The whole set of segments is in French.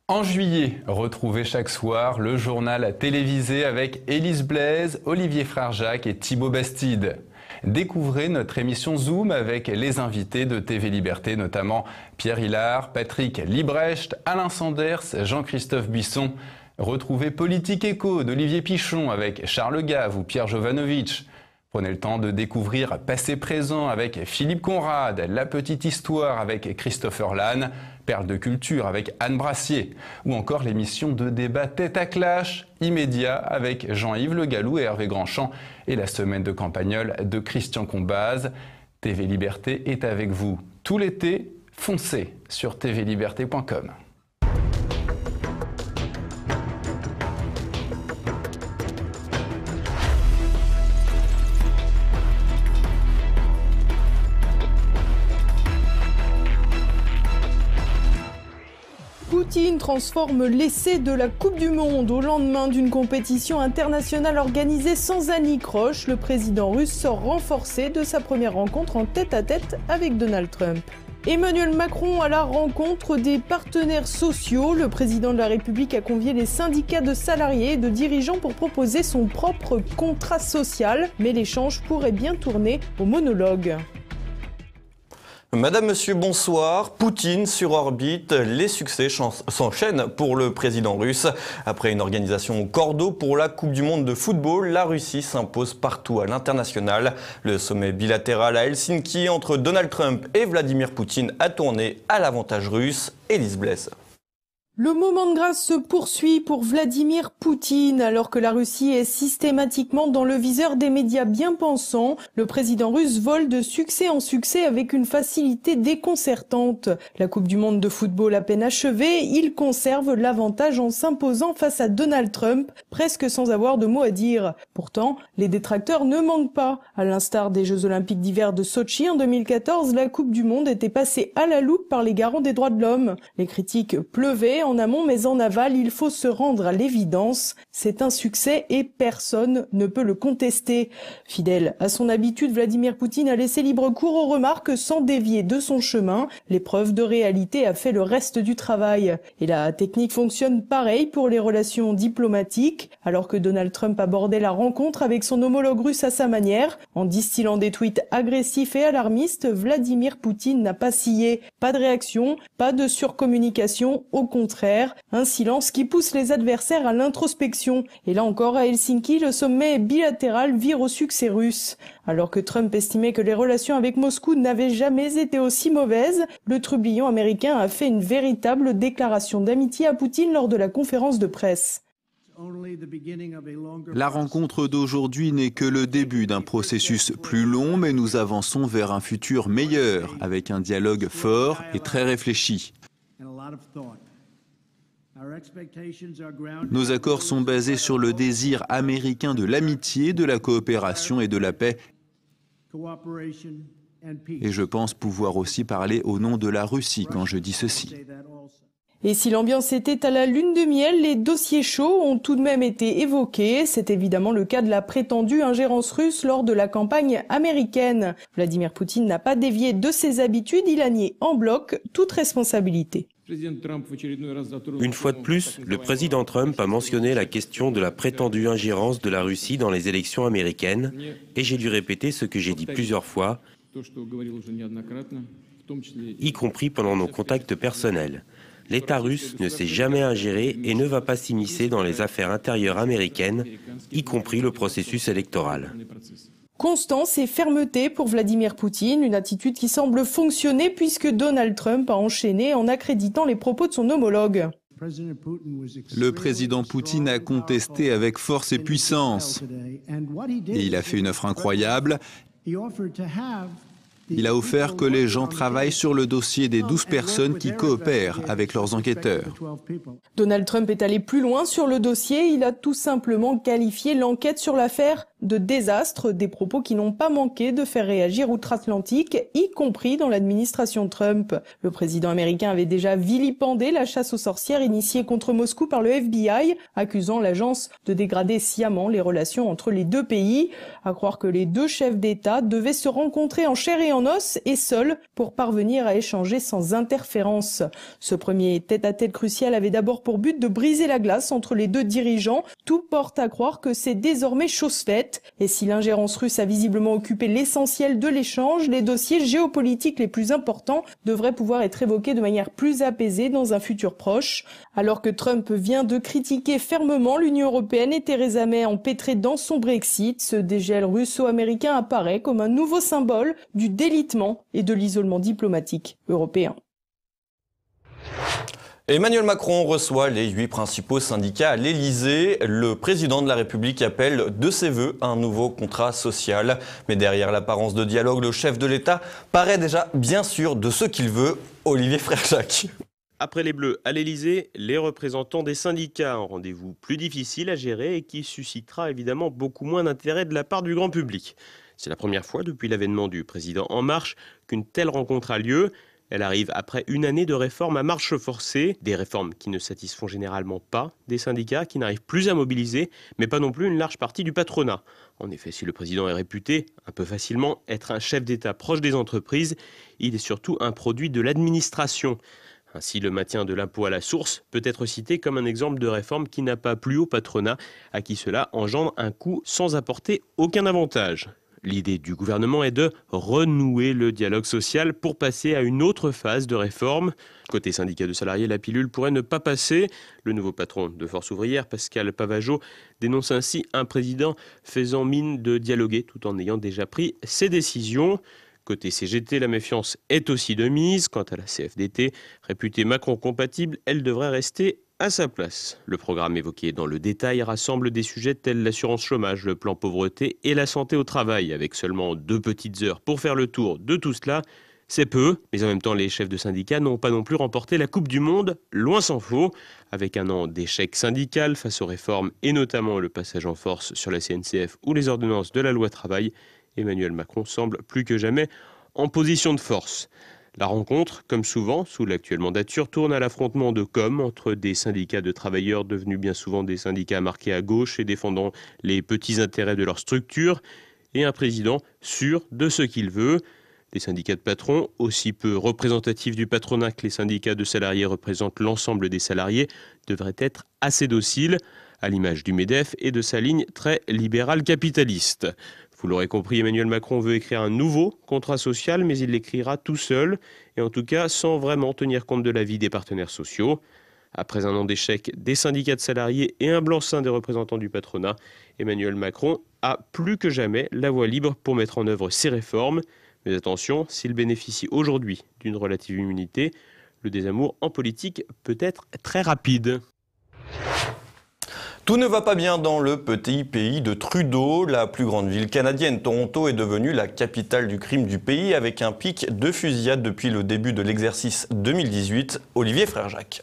En juillet, retrouvez chaque soir le journal télévisé avec Élise Blaise, Olivier Frère-Jacques et Thibaut Bastide. Découvrez notre émission Zoom avec les invités de TV Liberté, notamment Pierre Hillard, Patrick Liebrecht, Alain Sanders, Jean-Christophe Buisson. Retrouvez Politique Éco d'Olivier Pichon avec Charles Gave ou Pierre Jovanovic. Prenez le temps de découvrir Passé-Présent avec Philippe Conrad, La Petite Histoire avec Christopher Lannes, Perles de Culture avec Anne Brassier, ou encore l'émission de débat Tête à Clash, Immédiat avec Jean-Yves Le Gallou et Hervé Grandchamp, et la semaine de Campagnole de Christian Combaz. TV Liberté est avec vous tout l'été. Foncez sur tvliberté.com. Poutine transforme l'essai de la Coupe du Monde. Au lendemain d'une compétition internationale organisée sans anicroche, le président russe sort renforcé de sa première rencontre en tête-à-tête avec Donald Trump. Emmanuel Macron à la rencontre des partenaires sociaux. Le président de la République a convié les syndicats de salariés et de dirigeants pour proposer son propre contrat social. Mais l'échange pourrait bien tourner au monologue. Madame, Monsieur, bonsoir. Poutine sur orbite, les succès s'enchaînent pour le président russe. Après une organisation au cordeau pour la Coupe du Monde de football, la Russie s'impose partout à l'international. Le sommet bilatéral à Helsinki entre Donald Trump et Vladimir Poutine a tourné à l'avantage russe. Élise Blaise. Le moment de grâce se poursuit pour Vladimir Poutine. Alors que la Russie est systématiquement dans le viseur des médias bien pensants, le président russe vole de succès en succès avec une facilité déconcertante. La Coupe du Monde de football à peine achevée, il conserve l'avantage en s'imposant face à Donald Trump, presque sans avoir de mots à dire. Pourtant, les détracteurs ne manquent pas. À l'instar des Jeux Olympiques d'hiver de Sotchi en 2014, la Coupe du Monde était passée à la loupe par les garants des droits de l'homme. Les critiques pleuvaient en amont, mais en aval, il faut se rendre à l'évidence. C'est un succès et personne ne peut le contester. Fidèle à son habitude, Vladimir Poutine a laissé libre cours aux remarques sans dévier de son chemin. L'épreuve de réalité a fait le reste du travail. Et la technique fonctionne pareil pour les relations diplomatiques. Alors que Donald Trump abordait la rencontre avec son homologue russe à sa manière, en distillant des tweets agressifs et alarmistes, Vladimir Poutine n'a pas scié. Pas de réaction, pas de surcommunication, au contraire. Un silence qui pousse les adversaires à l'introspection. Et là encore, à Helsinki, le sommet bilatéral vire au succès russe. Alors que Trump estimait que les relations avec Moscou n'avaient jamais été aussi mauvaises, le trublion américain a fait une véritable déclaration d'amitié à Poutine lors de la conférence de presse. La rencontre d'aujourd'hui n'est que le début d'un processus plus long, mais nous avançons vers un futur meilleur, avec un dialogue fort et très réfléchi. Nos accords sont basés sur le désir américain de l'amitié, de la coopération et de la paix. Et je pense pouvoir aussi parler au nom de la Russie quand je dis ceci. Et si l'ambiance était à la lune de miel, les dossiers chauds ont tout de même été évoqués. C'est évidemment le cas de la prétendue ingérence russe lors de la campagne américaine. Vladimir Poutine n'a pas dévié de ses habitudes, il a nié en bloc toute responsabilité. Une fois de plus, le président Trump a mentionné la question de la prétendue ingérence de la Russie dans les élections américaines, et j'ai dû répéter ce que j'ai dit plusieurs fois, y compris pendant nos contacts personnels. L'État russe ne s'est jamais ingéré et ne va pas s'immiscer dans les affaires intérieures américaines, y compris le processus électoral. Constance et fermeté pour Vladimir Poutine, une attitude qui semble fonctionner puisque Donald Trump a enchaîné en accréditant les propos de son homologue. Le président Poutine a contesté avec force et puissance. Et il a fait une offre incroyable. Il a offert que les gens travaillent sur le dossier des 12 personnes qui coopèrent avec leurs enquêteurs. Donald Trump est allé plus loin sur le dossier. Il a tout simplement qualifié l'enquête sur l'affaire de désastre, des propos qui n'ont pas manqué de faire réagir outre-Atlantique, y compris dans l'administration Trump. Le président américain avait déjà vilipendé la chasse aux sorcières initiée contre Moscou par le FBI, accusant l'agence de dégrader sciemment les relations entre les deux pays. À croire que les deux chefs d'État devaient se rencontrer en chair et en os et seuls pour parvenir à échanger sans interférence. Ce premier tête-à-tête crucial avait d'abord pour but de briser la glace entre les deux dirigeants. Tout porte à croire que c'est désormais chose faite. Et si l'ingérence russe a visiblement occupé l'essentiel de l'échange, les dossiers géopolitiques les plus importants devraient pouvoir être évoqués de manière plus apaisée dans un futur proche. Alors que Trump vient de critiquer fermement l'Union européenne et Theresa May empêtrée dans son Brexit, ce dégel russo-américain apparaît comme un nouveau symbole du délitement et de l'isolement diplomatique européen. Emmanuel Macron reçoit les 8 principaux syndicats à l'Elysée. Le président de la République appelle de ses vœux un nouveau contrat social. Mais derrière l'apparence de dialogue, le chef de l'État paraît déjà bien sûr de ce qu'il veut. Olivier Frère-Jacques. Après les Bleus à l'Elysée, les représentants des syndicats, un rendez-vous plus difficile à gérer et qui suscitera évidemment beaucoup moins d'intérêt de la part du grand public. C'est la première fois depuis l'avènement du président En Marche qu'une telle rencontre a lieu. Elle arrive après une année de réformes à marche forcée, des réformes qui ne satisfont généralement pas des syndicats, qui n'arrivent plus à mobiliser, mais pas non plus une large partie du patronat. En effet, si le président est réputé, un peu facilement, être un chef d'État proche des entreprises, il est surtout un produit de l'administration. Ainsi, le maintien de l'impôt à la source peut être cité comme un exemple de réforme qui n'a pas plu au patronat, à qui cela engendre un coût sans apporter aucun avantage. L'idée du gouvernement est de renouer le dialogue social pour passer à une autre phase de réforme. Côté syndicat de salariés, la pilule pourrait ne pas passer. Le nouveau patron de Force ouvrière, Pascal Pavageau, dénonce ainsi un président faisant mine de dialoguer tout en ayant déjà pris ses décisions. Côté CGT, la méfiance est aussi de mise. Quant à la CFDT, réputée Macron compatible, elle devrait rester à sa place. Le programme évoqué dans le détail rassemble des sujets tels l'assurance chômage, le plan pauvreté et la santé au travail. Avec seulement 2 petites heures pour faire le tour de tout cela, c'est peu. Mais en même temps, les chefs de syndicats n'ont pas non plus remporté la Coupe du Monde, loin s'en faut. Avec un an d'échec syndical face aux réformes et notamment le passage en force sur la CNCF ou les ordonnances de la loi travail, Emmanuel Macron semble plus que jamais en position de force. La rencontre, comme souvent sous l'actuelle mandature, tourne à l'affrontement de com' entre des syndicats de travailleurs devenus bien souvent des syndicats marqués à gauche et défendant les petits intérêts de leur structure, et un président sûr de ce qu'il veut. Des syndicats de patrons, aussi peu représentatifs du patronat que les syndicats de salariés représentent l'ensemble des salariés, devraient être assez dociles, à l'image du MEDEF et de sa ligne très libérale capitaliste. Vous l'aurez compris, Emmanuel Macron veut écrire un nouveau contrat social, mais il l'écrira tout seul, et en tout cas sans vraiment tenir compte de l'avis des partenaires sociaux. Après un an d'échec des syndicats de salariés et un blanc-seing des représentants du patronat, Emmanuel Macron a plus que jamais la voie libre pour mettre en œuvre ses réformes. Mais attention, s'il bénéficie aujourd'hui d'une relative immunité, le désamour en politique peut être très rapide. Tout ne va pas bien dans le petit pays de Trudeau. La plus grande ville canadienne, Toronto, est devenue la capitale du crime du pays avec un pic de fusillade depuis le début de l'exercice 2018. Olivier Frère-Jacques.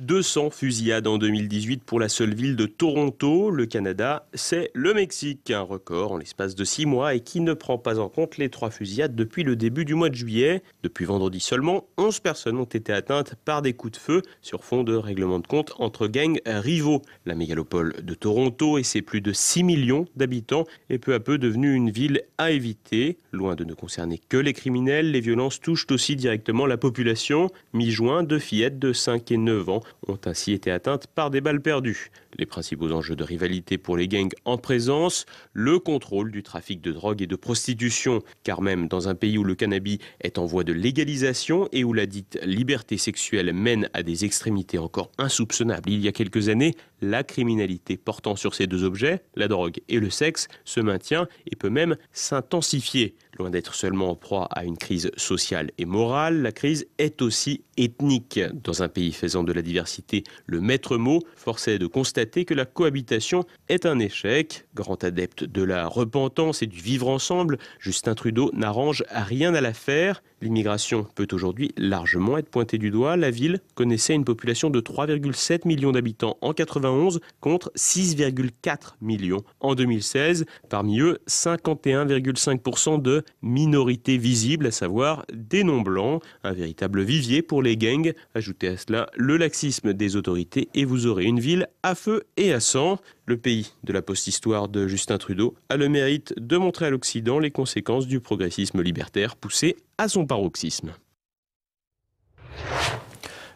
200 fusillades en 2018 pour la seule ville de Toronto. Le Canada, c'est le Mexique, un record en l'espace de 6 mois et qui ne prend pas en compte les 3 fusillades depuis le début du mois de juillet. Depuis vendredi seulement, 11 personnes ont été atteintes par des coups de feu sur fond de règlement de compte entre gangs rivaux. La mégalopole de Toronto et ses plus de 6 millions d'habitants est peu à peu devenue une ville à éviter. Loin de ne concerner que les criminels, les violences touchent aussi directement la population. Mi-juin, 2 fillettes de 5 et 9 ans ont ainsi été atteintes par des balles perdues. Les principaux enjeux de rivalité pour les gangs en présence, le contrôle du trafic de drogue et de prostitution, car même dans un pays où le cannabis est en voie de légalisation et où la dite liberté sexuelle mène à des extrémités encore insoupçonnables il y a quelques années, la criminalité portant sur ces 2 objets, la drogue et le sexe, se maintient et peut même s'intensifier. Loin d'être seulement en proie à une crise sociale et morale, la crise est aussi ethnique. Dans un pays faisant de la diversité le maître mot, force est de constater que la cohabitation est un échec. Grand adepte de la repentance et du vivre ensemble, Justin Trudeau n'arrange rien à l'affaire. L'immigration peut aujourd'hui largement être pointée du doigt. La ville connaissait une population de 3,7 millions d'habitants en 1991 contre 6,4 millions en 2016. Parmi eux, 51,5% de minorités visibles, à savoir des non-blancs. Un véritable vivier pour les gangs. Ajoutez à cela le laxisme des autorités et vous aurez une ville à feu et à sang. Le pays de la post-histoire de Justin Trudeau a le mérite de montrer à l'Occident les conséquences du progressisme libertaire poussé à son paroxysme.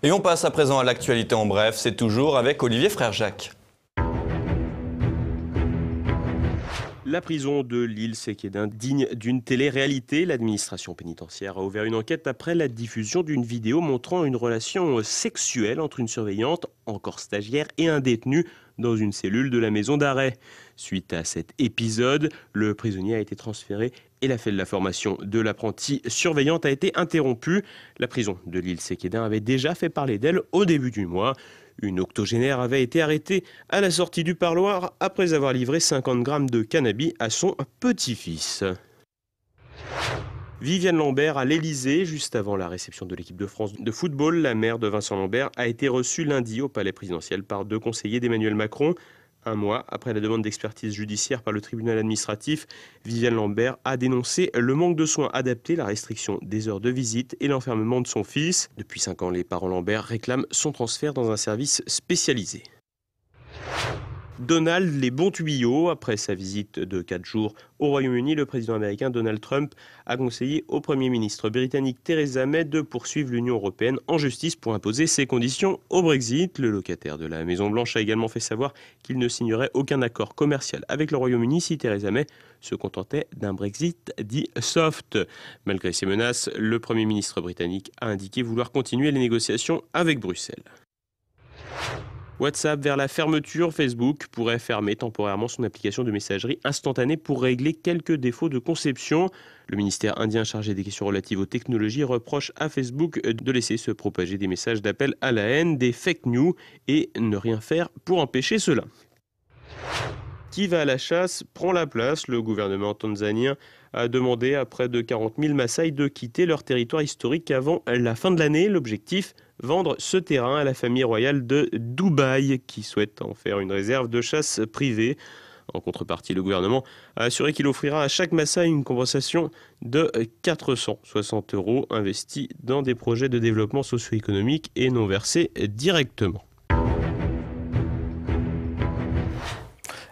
Et on passe à présent à l'actualité en bref, c'est toujours avec Olivier Frère-Jacques. La prison de l'île Séquedin digne d'une télé-réalité. L'administration pénitentiaire a ouvert une enquête après la diffusion d'une vidéo montrant une relation sexuelle entre une surveillante, encore stagiaire, et un détenu dans une cellule de la maison d'arrêt. Suite à cet épisode, le prisonnier a été transféré et la formation de l'apprentie surveillante a été interrompue. La prison de l'île Séquedin avait déjà fait parler d'elle au début du mois. Une octogénaire avait été arrêtée à la sortie du parloir après avoir livré 50 grammes de cannabis à son petit-fils. Viviane Lambert à l'Elysée, juste avant la réception de l'équipe de France de football. La mère de Vincent Lambert a été reçue lundi au palais présidentiel par 2 conseillers d'Emmanuel Macron. Un mois après la demande d'expertise judiciaire par le tribunal administratif, Viviane Lambert a dénoncé le manque de soins adaptés, la restriction des heures de visite et l'enfermement de son fils. Depuis 5 ans, les parents Lambert réclament son transfert dans un service spécialisé. Donald, les bons tuyaux. Après sa visite de 4 jours au Royaume-Uni, le président américain Donald Trump a conseillé au Premier ministre britannique Theresa May de poursuivre l'Union européenne en justice pour imposer ses conditions au Brexit. Le locataire de la Maison-Blanche a également fait savoir qu'il ne signerait aucun accord commercial avec le Royaume-Uni si Theresa May se contentait d'un Brexit dit soft. Malgré ces menaces, le Premier ministre britannique a indiqué vouloir continuer les négociations avec Bruxelles. WhatsApp vers la fermeture. Facebook pourrait fermer temporairement son application de messagerie instantanée pour régler quelques défauts de conception. Le ministère indien chargé des questions relatives aux technologies reproche à Facebook de laisser se propager des messages d'appel à la haine, des fake news et ne rien faire pour empêcher cela. Qui va à la chasse prend la place. Le gouvernement tanzanien a demandé à près de 40 000 Maasai de quitter leur territoire historique avant la fin de l'année. L'objectif, vendre ce terrain à la famille royale de Dubaï qui souhaite en faire une réserve de chasse privée. En contrepartie, le gouvernement a assuré qu'il offrira à chaque Maasai une compensation de 460 € investis dans des projets de développement socio-économique et non versés directement.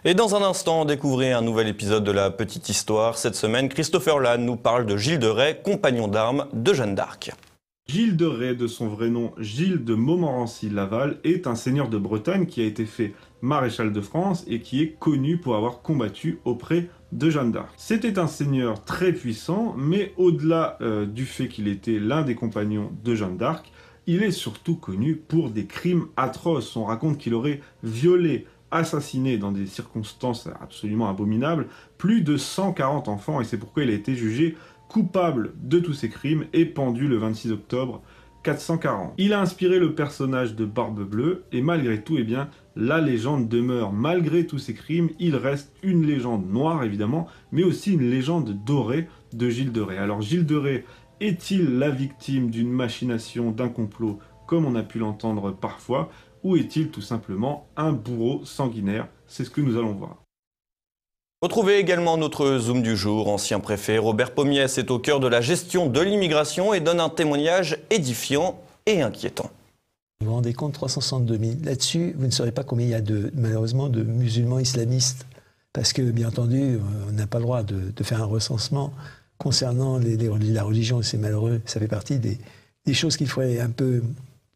Et dans un instant, découvrez un nouvel épisode de La Petite Histoire. Cette semaine, Christopher Lannes nous parle de Gilles de Rais, compagnon d'armes de Jeanne d'Arc. Gilles de Rais, de son vrai nom Gilles de Montmorency-Laval, est un seigneur de Bretagne qui a été fait maréchal de France et qui est connu pour avoir combattu auprès de Jeanne d'Arc. C'était un seigneur très puissant, mais au-delà du fait qu'il était l'un des compagnons de Jeanne d'Arc, il est surtout connu pour des crimes atroces. On raconte qu'il aurait violé, assassiné dans des circonstances absolument abominables plus de 140 enfants, et c'est pourquoi il a été jugé coupable de tous ces crimes et pendu le 26 octobre 440. Il a inspiré le personnage de Barbe Bleue, et malgré tout, eh bien, la légende demeure. Malgré tous ces crimes, il reste une légende noire évidemment, mais aussi une légende dorée de Gilles de Rais. Alors Gilles de Rais est-il la victime d'une machination, d'un complot, comme on a pu l'entendre parfois, ou est-il tout simplement un bourreau sanguinaire? C'est ce que nous allons voir. Retrouvez également notre Zoom du jour. Ancien préfet Robert Pommiès est au cœur de la gestion de l'immigration et donne un témoignage édifiant et inquiétant. Vous vous rendez compte, 362 000. Là-dessus, vous ne saurez pas combien il y a malheureusement de musulmans islamistes. Parce que, bien entendu, on n'a pas le droit de faire un recensement concernant la religion. C'est malheureux. Ça fait partie des choses qu'il faudrait un peu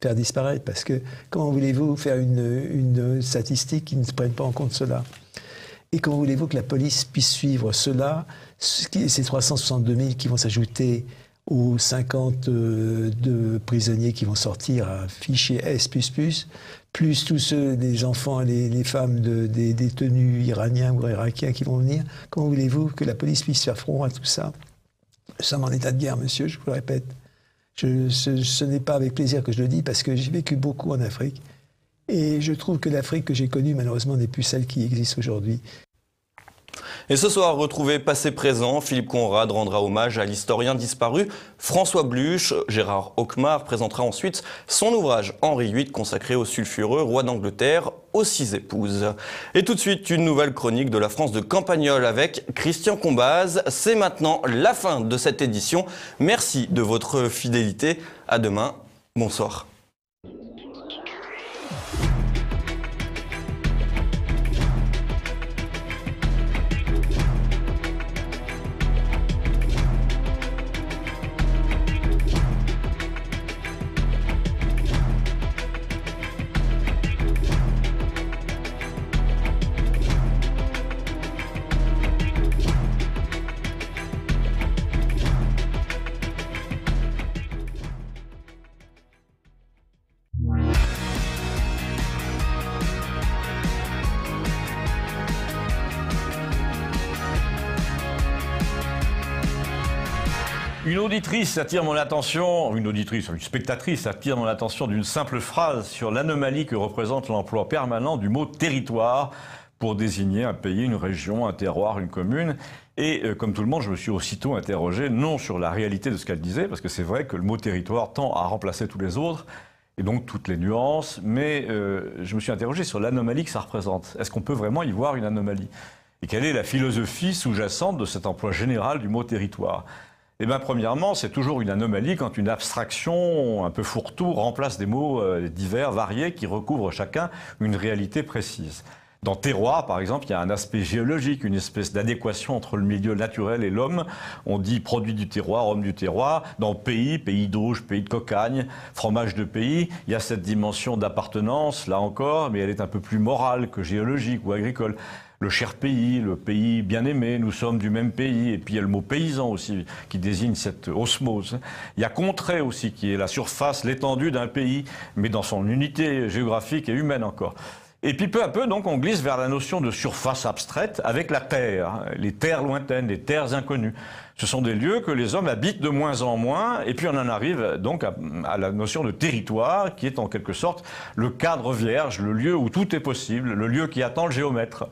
faire disparaître. Parce que comment voulez-vous faire une statistique qui ne prenne pas en compte cela? Et comment voulez-vous que la police puisse suivre cela, ces 362 000 qui vont s'ajouter aux 52 prisonniers qui vont sortir à fichier S++, plus tous ceux, des enfants, les femmes des détenus iraniens ou irakiens qui vont venir? Comment voulez-vous que la police puisse faire front à tout ça? Nous sommes en état de guerre, monsieur, je vous le répète. Ce n'est pas avec plaisir que je le dis, parce que j'ai vécu beaucoup en Afrique. Et je trouve que l'Afrique que j'ai connue, malheureusement, n'est plus celle qui existe aujourd'hui. Et ce soir, retrouvez Passé Présent, Philippe Conrad rendra hommage à l'historien disparu François Bluch. Gérard Auquemard présentera ensuite son ouvrage Henri VIII consacré au sulfureux roi d'Angleterre aux 6 épouses. Et tout de suite, une nouvelle chronique de la France de Campagnol avec Christian Combaz. C'est maintenant la fin de cette édition. Merci de votre fidélité. À demain. Bonsoir. Une auditrice attire mon attention, une spectatrice attire mon attention d'une simple phrase sur l'anomalie que représente l'emploi permanent du mot territoire pour désigner un pays, une région, un terroir, une commune. Et comme tout le monde, je me suis aussitôt interrogé, non sur la réalité de ce qu'elle disait, parce que c'est vrai que le mot territoire tend à remplacer tous les autres, et donc toutes les nuances, mais je me suis interrogé sur l'anomalie que ça représente. Est-ce qu'on peut vraiment y voir une anomalie? Et quelle est la philosophie sous-jacente de cet emploi général du mot territoire? Eh bien, premièrement, c'est toujours une anomalie quand une abstraction un peu fourre-tout remplace des mots divers, variés, qui recouvrent chacun une réalité précise. Dans terroir, par exemple, il y a un aspect géologique, une espèce d'adéquation entre le milieu naturel et l'homme. On dit produit du terroir, homme du terroir. Dans pays, pays d'Auge, pays de Cocagne, fromage de pays, il y a cette dimension d'appartenance, là encore, mais elle est un peu plus morale que géologique ou agricole. Le cher pays, le pays bien-aimé, nous sommes du même pays. Et puis il y a le mot paysan aussi, qui désigne cette osmose. Il y a contrée aussi, qui est la surface, l'étendue d'un pays, mais dans son unité géographique et humaine encore. Et puis peu à peu, donc, on glisse vers la notion de surface abstraite avec la terre, les terres lointaines, les terres inconnues. Ce sont des lieux que les hommes habitent de moins en moins, et puis on en arrive donc à la notion de territoire, qui est en quelque sorte le cadre vierge, le lieu où tout est possible, le lieu qui attend le géomètre.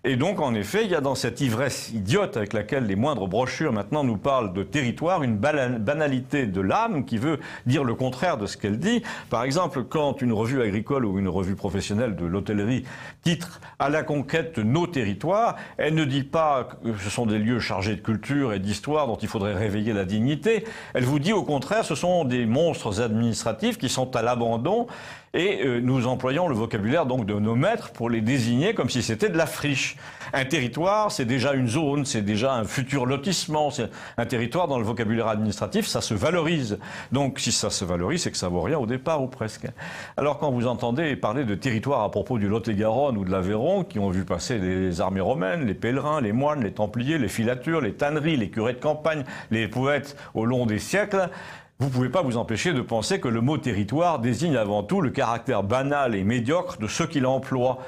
Et donc, en effet, il y a dans cette ivresse idiote avec laquelle les moindres brochures maintenant nous parlent de territoire, une banalité de l'âme qui veut dire le contraire de ce qu'elle dit. Par exemple, quand une revue agricole ou une revue professionnelle de l'hôtellerie titre « À la conquête de nos territoires », elle ne dit pas que ce sont des lieux chargés de culture et d'histoire dont il faudrait réveiller la dignité. Elle vous dit au contraire, ce sont des monstres administratifs qui sont à l'abandon. Et nous employons le vocabulaire donc de nos maîtres pour les désigner comme si c'était de la friche. Un territoire, c'est déjà une zone, c'est déjà un futur lotissement. Un territoire, dans le vocabulaire administratif, ça se valorise. Donc si ça se valorise, c'est que ça vaut rien au départ ou presque. Alors quand vous entendez parler de territoire à propos du Lot-et-Garonne ou de l'Aveyron, qui ont vu passer les armées romaines, les pèlerins, les moines, les templiers, les filatures, les tanneries, les curés de campagne, les poètes au long des siècles, vous ne pouvez pas vous empêcher de penser que le mot territoire désigne avant tout le caractère banal et médiocre de ceux qui l'emploient.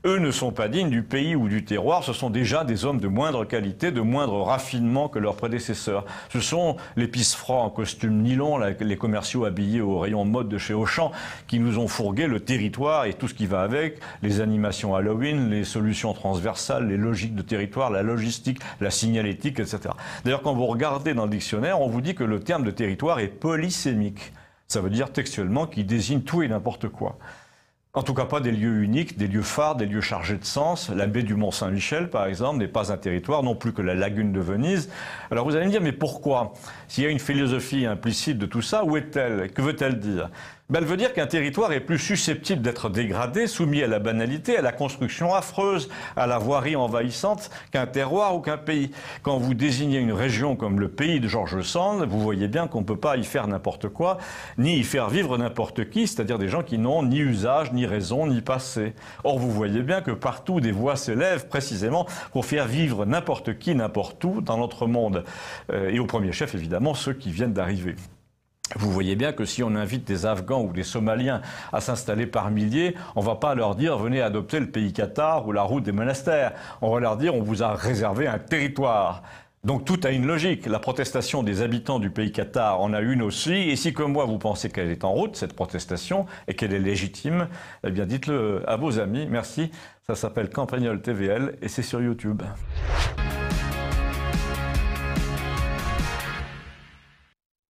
Eux ne sont pas dignes du pays ou du terroir, ce sont déjà des hommes de moindre qualité, de moindre raffinement que leurs prédécesseurs. Ce sont les pisse-froids en costume nylon, les commerciaux habillés au rayon mode de chez Auchan, qui nous ont fourgué le territoire et tout ce qui va avec, les animations Halloween, les solutions transversales, les logiques de territoire, la logistique, la signalétique, etc. D'ailleurs, quand vous regardez dans le dictionnaire, on vous dit que le terme de territoire est polysémique. Ça veut dire textuellement qu'il désigne tout et n'importe quoi. En tout cas pas des lieux uniques, des lieux phares, des lieux chargés de sens. La baie du Mont-Saint-Michel, par exemple, n'est pas un territoire, non plus que la lagune de Venise. Alors vous allez me dire, mais pourquoi? S'il y a une philosophie implicite de tout ça, où est-elle? Que veut-elle dire? Elle veut dire qu'un territoire est plus susceptible d'être dégradé, soumis à la banalité, à la construction affreuse, à la voirie envahissante, qu'un terroir ou qu'un pays. Quand vous désignez une région comme le pays de George Sand, vous voyez bien qu'on ne peut pas y faire n'importe quoi, ni y faire vivre n'importe qui, c'est-à-dire des gens qui n'ont ni usage, ni raison, ni passé. Or, vous voyez bien que partout des voix s'élèvent précisément pour faire vivre n'importe qui, n'importe où dans notre monde. Et au premier chef, évidemment, ceux qui viennent d'arriver. Vous voyez bien que si on invite des Afghans ou des Somaliens à s'installer par milliers, on ne va pas leur dire « venez adopter le pays Qatar ou la route des monastères ». On va leur dire « on vous a réservé un territoire ». Donc tout a une logique. La protestation des habitants du pays Qatar en a une aussi. Et si comme moi vous pensez qu'elle est en route, cette protestation, et qu'elle est légitime, eh bien dites-le à vos amis. Merci. Ça s'appelle Campagnol TVL et c'est sur YouTube.